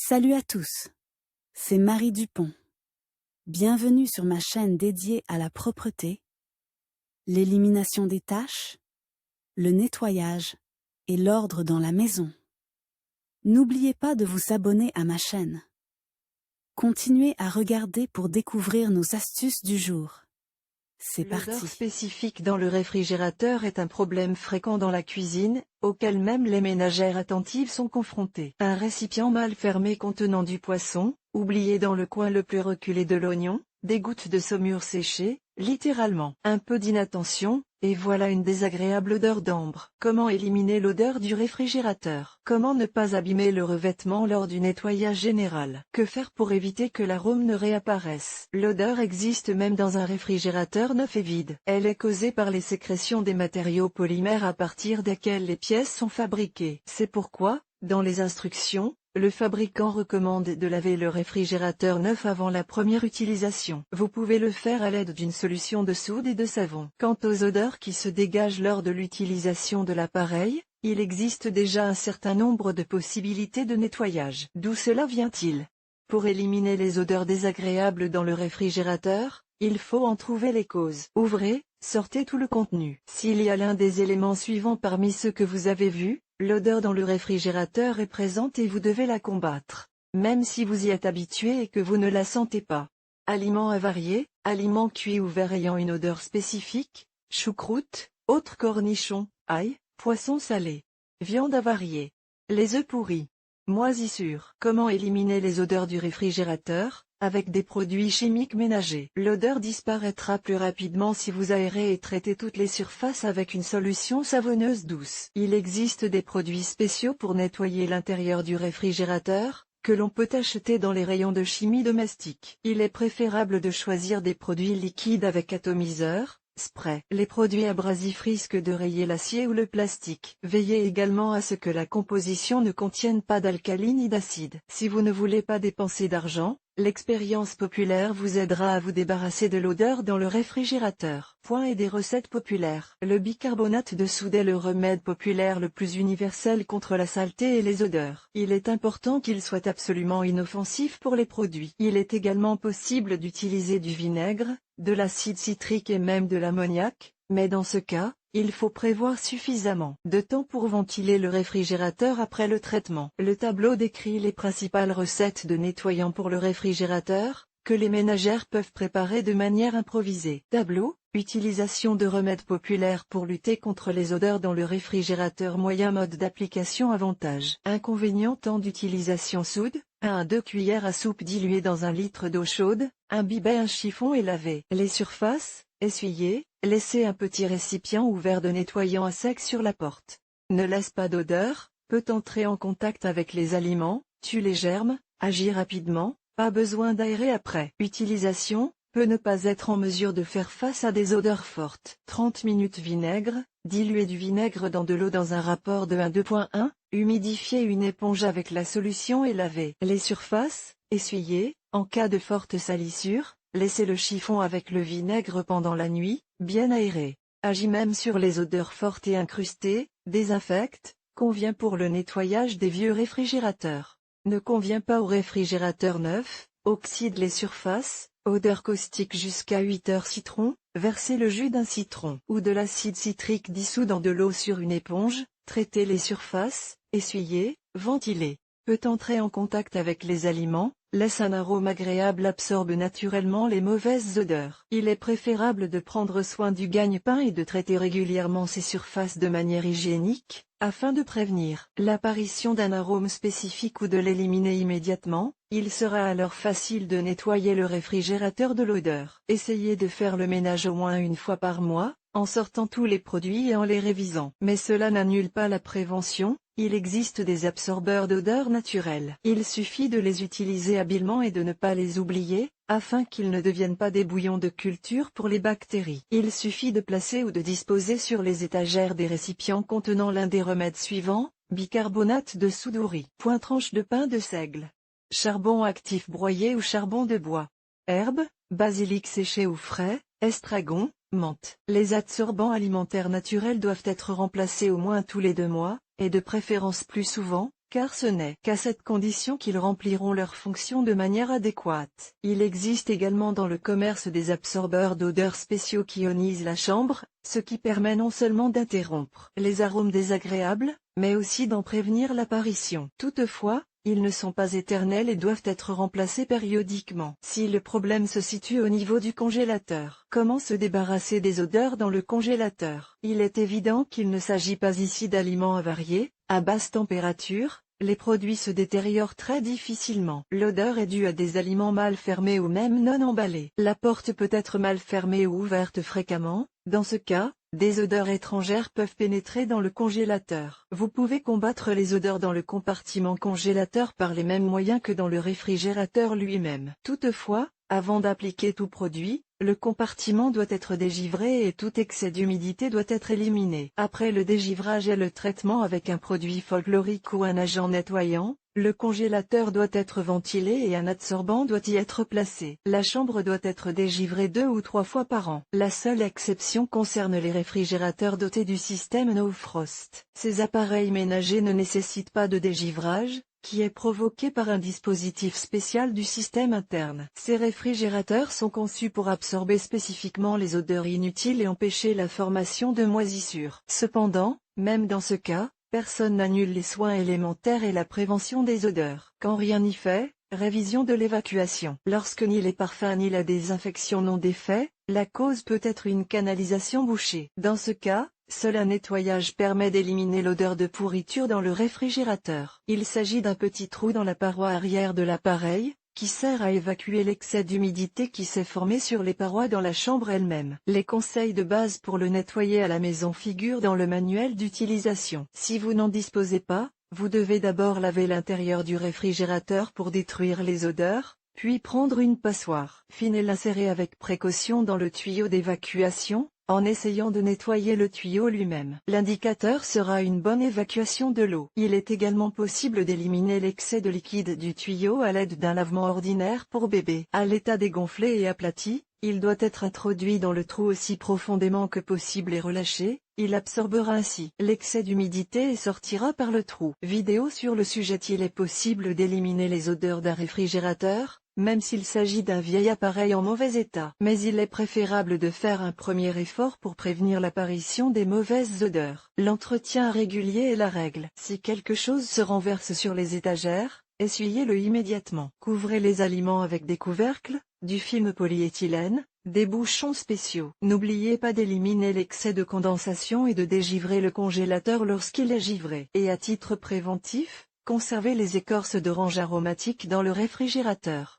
Salut à tous, c'est Marie Dupont. Bienvenue sur ma chaîne dédiée à la propreté, l'élimination des taches, le nettoyage et l'ordre dans la maison. N'oubliez pas de vous abonner à ma chaîne. Continuez à regarder pour découvrir nos astuces du jour. C'est L'odeur parti. spécifique dans le réfrigérateur est un problème fréquent dans la cuisine, auquel même les ménagères attentives sont confrontées. Un récipient mal fermé contenant du poisson, oublié dans le coin le plus reculé de l'oignon, des gouttes de saumure séchée, littéralement. Un peu d'inattention, et voilà une désagréable odeur d'ambre. Comment éliminer l'odeur du réfrigérateur? Comment ne pas abîmer le revêtement lors du nettoyage général? Que faire pour éviter que l'arôme ne réapparaisse? L'odeur existe même dans un réfrigérateur neuf et vide. Elle est causée par les sécrétions des matériaux polymères à partir desquels les pièces sont fabriquées. C'est pourquoi, dans les instructions, le fabricant recommande de laver le réfrigérateur neuf avant la première utilisation. Vous pouvez le faire à l'aide d'une solution de soude et de savon. Quant aux odeurs qui se dégagent lors de l'utilisation de l'appareil, il existe déjà un certain nombre de possibilités de nettoyage. D'où cela vient-il? Pour éliminer les odeurs désagréables dans le réfrigérateur, il faut en trouver les causes. Ouvrez, sortez tout le contenu. S'il y a l'un des éléments suivants parmi ceux que vous avez vus, l'odeur dans le réfrigérateur est présente et vous devez la combattre, même si vous y êtes habitué et que vous ne la sentez pas. Aliments avariés, aliments cuits ou verts ayant une odeur spécifique, choucroute, autres cornichons, ail, poissons salés. Viande avariée. Les œufs pourris. Moisissures. Comment éliminer les odeurs du réfrigérateur? Avec des produits chimiques ménagers. L'odeur disparaîtra plus rapidement si vous aérez et traitez toutes les surfaces avec une solution savonneuse douce. Il existe des produits spéciaux pour nettoyer l'intérieur du réfrigérateur, que l'on peut acheter dans les rayons de chimie domestique. Il est préférable de choisir des produits liquides avec atomiseur, spray. Les produits abrasifs risquent de rayer l'acier ou le plastique. Veillez également à ce que la composition ne contienne pas d'alcaline ni d'acide. Si vous ne voulez pas dépenser d'argent, l'expérience populaire vous aidera à vous débarrasser de l'odeur dans le réfrigérateur. Point et des recettes populaires. Le bicarbonate de soude est le remède populaire le plus universel contre la saleté et les odeurs. Il est important qu'il soit absolument inoffensif pour les produits. Il est également possible d'utiliser du vinaigre, de l'acide citrique et même de l'ammoniac, mais dans ce cas, il faut prévoir suffisamment de temps pour ventiler le réfrigérateur après le traitement. Le tableau décrit les principales recettes de nettoyant pour le réfrigérateur, que les ménagères peuvent préparer de manière improvisée. Tableau, utilisation de remèdes populaires pour lutter contre les odeurs dans le réfrigérateur. Moyen mode d'application. Avantage. Inconvénient. Temps d'utilisation. Soude, 1 à 2 cuillères à soupe diluées dans 1 litre d'eau chaude, imbibez un chiffon et lavez. Les surfaces, essuyez, laissez un petit récipient ou verre de nettoyant à sec sur la porte. Ne laisse pas d'odeur, peut entrer en contact avec les aliments, tue les germes, agit rapidement, pas besoin d'aérer après. Utilisation, peut ne pas être en mesure de faire face à des odeurs fortes. 30 minutes. Vinaigre, diluez du vinaigre dans de l'eau dans un rapport de 1:2.1, humidifiez une éponge avec la solution et lavez. Les surfaces, essuyez, en cas de forte salissure, laissez le chiffon avec le vinaigre pendant la nuit, bien aéré. Agit même sur les odeurs fortes et incrustées, désinfecte, convient pour le nettoyage des vieux réfrigérateurs. Ne convient pas au réfrigérateur neuf, oxyde les surfaces, odeur caustique jusqu'à 8 heures. Citron, versez le jus d'un citron ou de l'acide citrique dissous dans de l'eau sur une éponge, traitez les surfaces, essuyez, ventilez. Peut entrer en contact avec les aliments, laisse un arôme agréable, absorbe naturellement les mauvaises odeurs. Il est préférable de prendre soin du gagne-pain et de traiter régulièrement ces surfaces de manière hygiénique, afin de prévenir l'apparition d'un arôme spécifique ou de l'éliminer immédiatement. Il sera alors facile de nettoyer le réfrigérateur de l'odeur. Essayez de faire le ménage au moins une fois par mois, en sortant tous les produits et en les révisant. Mais cela n'annule pas la prévention. Il existe des absorbeurs d'odeur naturels. Il suffit de les utiliser habilement et de ne pas les oublier, afin qu'ils ne deviennent pas des bouillons de culture pour les bactéries. Il suffit de placer ou de disposer sur les étagères des récipients contenant l'un des remèdes suivants, bicarbonate de soude ou riz. Tranche de pain de seigle. Charbon actif broyé ou charbon de bois. Herbes, basilic séché ou frais, estragon, menthe. Les adsorbants alimentaires naturels doivent être remplacés au moins tous les 2 mois, et de préférence plus souvent, car ce n'est qu'à cette condition qu'ils rempliront leur fonction de manière adéquate. Il existe également dans le commerce des absorbeurs d'odeurs spéciaux qui ionisent la chambre, ce qui permet non seulement d'interrompre les arômes désagréables, mais aussi d'en prévenir l'apparition. Toutefois, ils ne sont pas éternels et doivent être remplacés périodiquement. Si le problème se situe au niveau du congélateur, comment se débarrasser des odeurs dans le congélateur? Il est évident qu'il ne s'agit pas ici d'aliments avariés. À basse température, les produits se détériorent très difficilement. L'odeur est due à des aliments mal fermés ou même non emballés. La porte peut être mal fermée ou ouverte fréquemment. Dans ce cas, des odeurs étrangères peuvent pénétrer dans le congélateur. Vous pouvez combattre les odeurs dans le compartiment congélateur par les mêmes moyens que dans le réfrigérateur lui-même. Toutefois, avant d'appliquer tout produit, le compartiment doit être dégivré et tout excès d'humidité doit être éliminé. Après le dégivrage et le traitement avec un produit folklorique ou un agent nettoyant, le congélateur doit être ventilé et un adsorbant doit y être placé. La chambre doit être dégivrée 2 ou 3 fois par an. La seule exception concerne les réfrigérateurs dotés du système No Frost. Ces appareils ménagers ne nécessitent pas de dégivrage, qui est provoqué par un dispositif spécial du système interne. Ces réfrigérateurs sont conçus pour absorber spécifiquement les odeurs inutiles et empêcher la formation de moisissures. Cependant, même dans ce cas, personne n'annule les soins élémentaires et la prévention des odeurs. Quand rien n'y fait, révision de l'évacuation. Lorsque ni les parfums ni la désinfection n'ont d'effet, la cause peut être une canalisation bouchée. Dans ce cas, seul un nettoyage permet d'éliminer l'odeur de pourriture dans le réfrigérateur. Il s'agit d'un petit trou dans la paroi arrière de l'appareil, qui sert à évacuer l'excès d'humidité qui s'est formé sur les parois dans la chambre elle-même. Les conseils de base pour le nettoyer à la maison figurent dans le manuel d'utilisation. Si vous n'en disposez pas, vous devez d'abord laver l'intérieur du réfrigérateur pour détruire les odeurs, puis prendre une passoire fine et l'insérer avec précaution dans le tuyau d'évacuation, en essayant de nettoyer le tuyau lui-même. L'indicateur sera une bonne évacuation de l'eau. Il est également possible d'éliminer l'excès de liquide du tuyau à l'aide d'un lavement ordinaire pour bébé. À l'état dégonflé et aplati, il doit être introduit dans le trou aussi profondément que possible et relâché. Il absorbera ainsi l'excès d'humidité et sortira par le trou. Vidéo sur le sujet. Il est possible d'éliminer les odeurs d'un réfrigérateur, même s'il s'agit d'un vieil appareil en mauvais état. Mais il est préférable de faire un premier effort pour prévenir l'apparition des mauvaises odeurs. L'entretien régulier est la règle. Si quelque chose se renverse sur les étagères, essuyez-le immédiatement. Couvrez les aliments avec des couvercles, du film polyéthylène, des bouchons spéciaux. N'oubliez pas d'éliminer l'excès de condensation et de dégivrer le congélateur lorsqu'il est givré. Et à titre préventif, conservez les écorces d'orange aromatique dans le réfrigérateur.